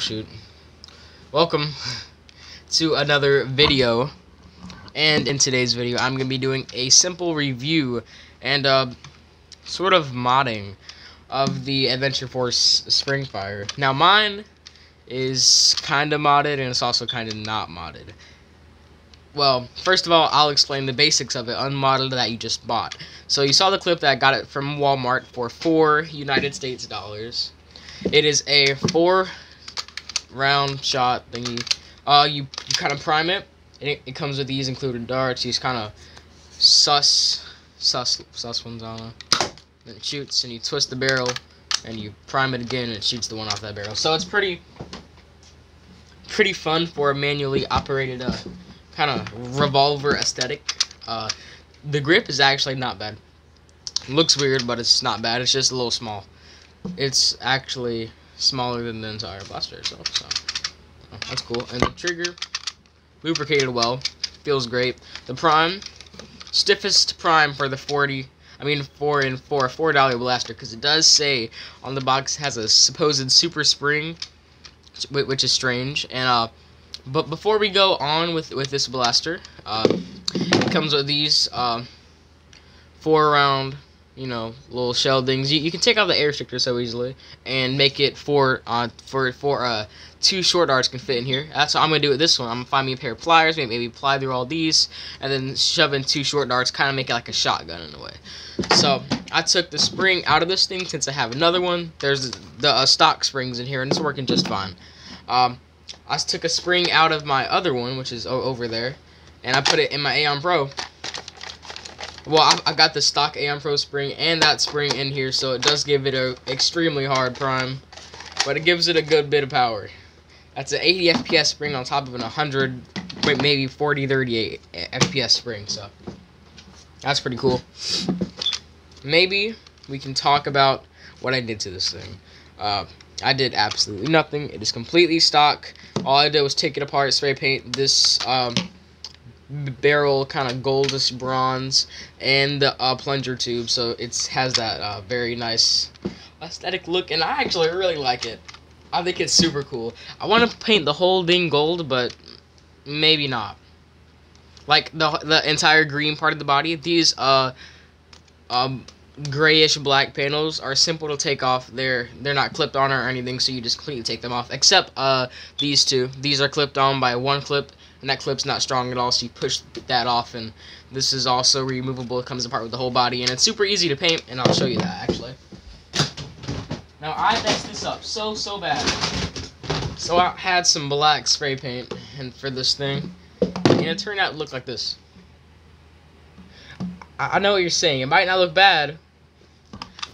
shoot. Welcome to another video, and in today's video I'm going to be doing a simple review and sort of modding of the Adventure Force Springfire. Now mine is kind of modded and it's also kind of not modded. Well, first of all, I'll explain the basics of it, unmodded, that you just bought. So you saw the clip that I got it from Walmart for $4 United States dollars. It is a 4-round shot thingy. You kind of prime it, and it comes with these included darts. These kind of sus ones on it. Then it shoots, and you twist the barrel, and you prime it again, and it shoots the one off that barrel. So it's pretty fun for a manually operated kind of revolver aesthetic. The grip is actually not bad. It looks weird, but it's not bad. It's just a little small. It's actually smaller than the entire blaster itself, so that's cool. And the trigger, lubricated well, feels great. The prime, stiffest prime for the for a $4 blaster, because it does say on the box it has a supposed super spring, which is strange. And but before we go on with this blaster, it comes with these 4-round, little shell things. You can take out the air restrictor so easily and make it for 2 short darts can fit in here. That's what I'm gonna do with this one. I'm gonna find me a pair of pliers, maybe ply through all these, and then shove in 2 short darts, kind of make it like a shotgun in a way. So I took the spring out of this thing since I have another one. There's the stock springs in here, and it's working just fine. I took a spring out of my other one, which is over there, and I put it in my Aeon Pro. Well, I got the stock Aeon Pro spring and that spring in here, so it does give it a extremely hard prime, but it gives it a good bit of power. That's an 80 FPS spring on top of an 100, maybe 40, 38 FPS spring, so that's pretty cool. Maybe we can talk about what I did to this thing. I did absolutely nothing. It is completely stock. All I did was take it apart, spray paint this barrel, kind of goldish bronze, and the plunger tube, so it has that very nice aesthetic look, and I actually really like it. I think it's super cool. I want to paint the whole thing gold, but maybe not. Like the entire green part of the body. These grayish black panels are simple to take off. They're not clipped on or anything, so you just completely take them off. Except these two. These are clipped on by one clip, and that clip's not strong at all, so you push that off. And this is also removable. It comes apart with the whole body, and it's super easy to paint, and I'll show you that actually. Now I messed this up so bad. So I had some black spray paint and for this thing, and it turned out to look like this. I know what you're saying. It might not look bad,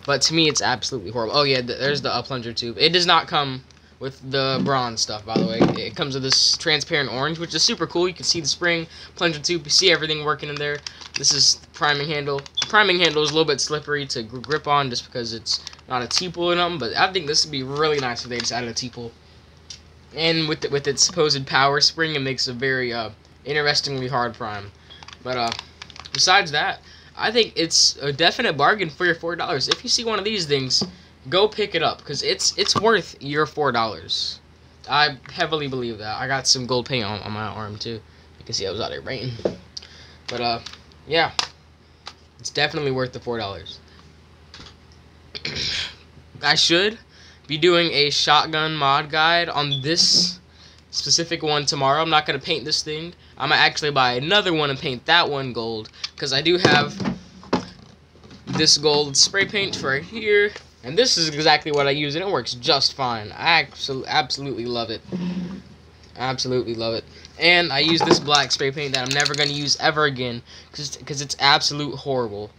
but to me, it's absolutely horrible. Oh, yeah, there's the plunger tube. It does not come with the bronze stuff, by the way. It comes with this transparent orange, which is super cool. You can see the spring, plunger tube. You see everything working in there. This is the priming handle. The priming handle is a little bit slippery to grip on just because it's not a T-pull or nothing, but I think this would be really nice if they just added a T-pull. And with its supposed power spring, it makes a very interestingly hard prime. But besides that, I think it's a definite bargain for your $4. If you see one of these things, go pick it up, because it's worth your $4. I heavily believe that. I got some gold paint on my arm too. You can see I was out there painting. But yeah, it's definitely worth the $4. I should be doing a shotgun mod guide on this specific one tomorrow. I'm not going to paint this thing. I'm going to actually buy another one and paint that one gold, because I do have this gold spray paint right here, and this is exactly what I use, and it works just fine. I absolutely love it. Absolutely love it. And I use this black spray paint that I'm never going to use ever again, because it's absolute horrible.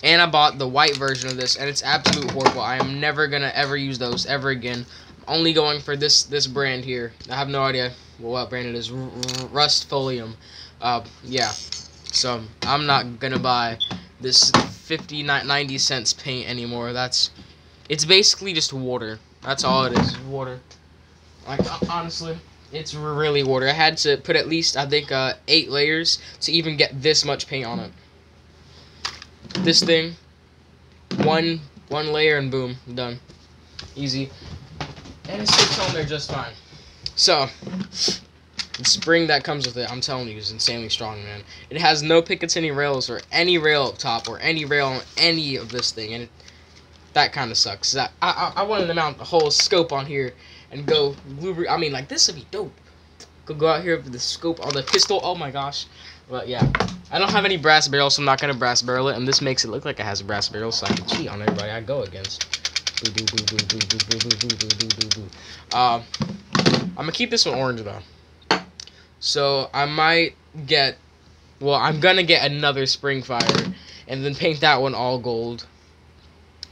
And I bought the white version of this, and it's absolute horrible. I am never going to ever use those ever again. I'm only going for this brand here. I have no idea what brand it is. Rust-Folium. Yeah. So I'm not going to buy this 90 cents paint anymore. It's basically just water. That's all it is, water. Like, honestly, it's really water. I had to put at least, I think, 8 layers to even get this much paint on it. This thing, one layer and boom, done. Easy. And it sticks on there just fine. So, the spring that comes with it, I'm telling you, is insanely strong, man. It has no Picatinny rails or any rail up top or any rail on any of this thing, and that kind of sucks. I wanted to mount the whole scope on here and go I mean, like, this would be dope. Go out here with the scope on the pistol. Oh my gosh. But yeah, I don't have any brass barrels, so I'm not gonna brass barrel it, and this makes it look like it has a brass barrel, so I can cheat on everybody I go against. Boo, boo, boo, boo, boo, boo, boo, boo, boo, boo, boo, boo. I'm gonna keep this one orange though. So I might get, well, I'm gonna get another spring fire, and then paint that one all gold.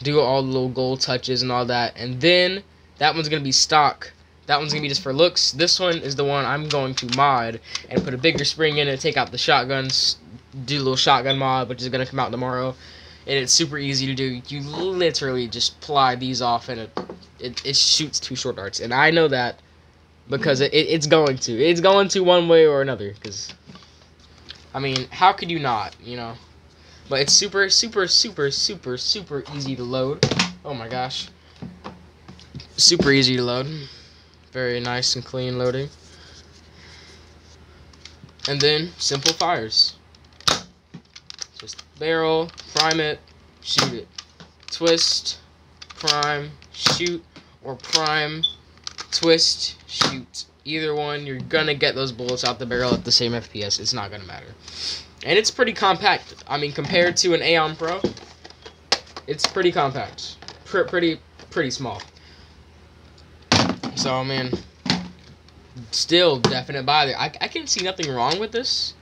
Do all the little gold touches and all that, and then that one's gonna be stock. That one's gonna be just for looks. This one is the one I'm going to mod and put a bigger spring in it, take out the shotguns, do a little shotgun mod, which is gonna come out tomorrow. And it's super easy to do. You literally just ply these off, and it shoots 2 short darts. And I know that because it's going to. It's going to one way or another. Because, I mean, how could you not, you know? But it's super, super, super, super, super easy to load. Oh my gosh. Super easy to load. Very nice and clean loading. And then, simple fires. Just barrel, prime it, shoot it. Twist, prime, shoot, or prime, twist, shoot. Either one, you're gonna get those bullets out the barrel at the same FPS. It's not gonna matter. And it's pretty compact. I mean, compared to an Aeon Pro, it's pretty compact. Pretty small. So, man, still definite buy there. I can see nothing wrong with this,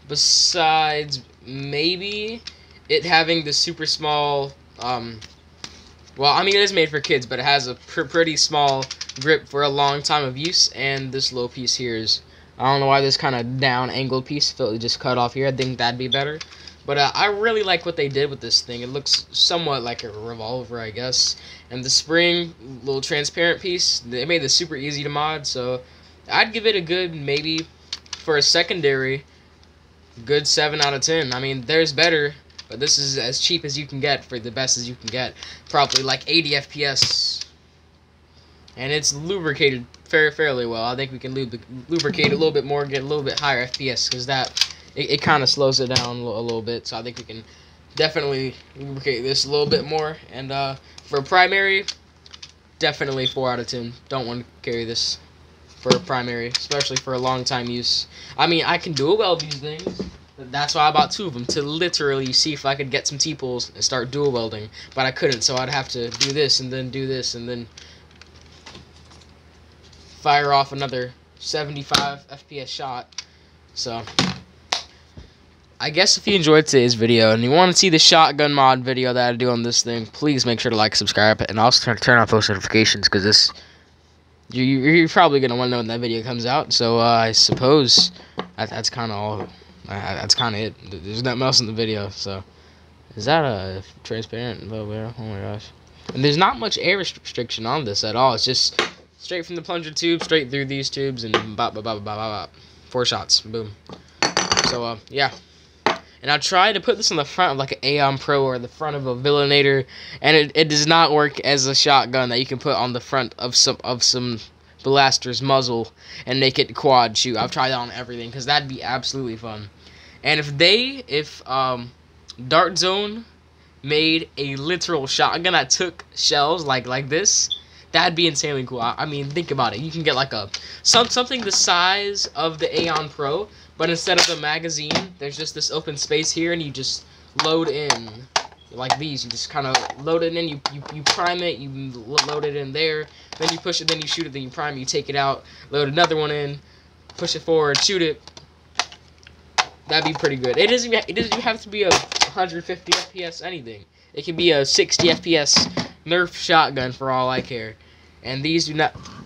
besides maybe it having the super small, well, I mean, it is made for kids, but it has a pretty small grip for a long time of use, and this little piece here is, I don't know why this kind of down angled piece felt just cut off here. I think that'd be better. But I really like what they did with this thing. It looks somewhat like a revolver, I guess. And the spring, little transparent piece, they made this super easy to mod. So I'd give it a good, maybe, for a secondary, good 7 out of 10. I mean, there's better, but this is as cheap as you can get for the best as you can get. Probably like 80 FPS. And it's lubricated fairly well. I think we can lubricate it a little bit more, get a little bit higher FPS, because that it kind of slows it down a little bit. So I think we can definitely lubricate this a little bit more. And for primary, definitely 4 out of 10. Don't want to carry this for a primary, especially for a long time use. I mean, I can dual weld these things. That's why I bought 2 of them, to literally see if I could get some T-pulls and start dual welding. But I couldn't, so I'd have to do this and then do this and then fire off another 75 FPS shot. So I guess if you enjoyed today's video and you want to see the shotgun mod video that I do on this thing, please make sure to like, subscribe, and also turn on post notifications, because this you're probably gonna want to know when that video comes out. So I suppose that's kind of all. That's kind of it. There's nothing else in the video. So is that a transparent bow barrel? Oh my gosh! And there's not much air restriction on this at all. It's just straight from the plunger tube, straight through these tubes, and bop, bop, bop, bop, bop, bop. 4 shots, boom. So yeah. And I tried to put this on the front of like an Aeon Pro or the front of a Villainator, and it does not work as a shotgun that you can put on the front of some blaster's muzzle and make it quad shoot. I've tried that on everything, because that'd be absolutely fun. And if Dart Zone made a literal shotgun that took shells like this, that'd be insanely cool. I mean, think about it. You can get like something the size of the Aeon Pro, but instead of the magazine, there's just this open space here, and you just load in like these. You just kind of load it in. You prime it. You load it in there. Then you push it. Then you shoot it. Then you prime it. You take it out. Load another one in. Push it forward. Shoot it. That'd be pretty good. It doesn't have to be a 150 FPS anything. It can be a 60 FPS Nerf shotgun for all I care. And these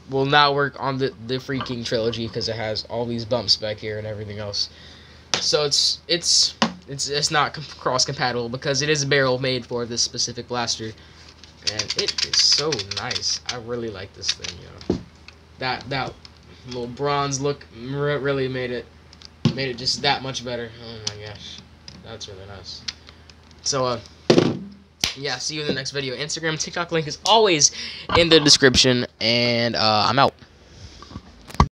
will not work on the freaking trilogy, because it has all these bumps back here and everything else. So it's not cross compatible, because it is a barrel made for this specific blaster, and it is so nice. I really like this thing, yo. That little bronze look really made it just that much better. Oh my gosh, that's really nice. So yeah, see you in the next video. Instagram, TikTok link is always in the description, and I'm out.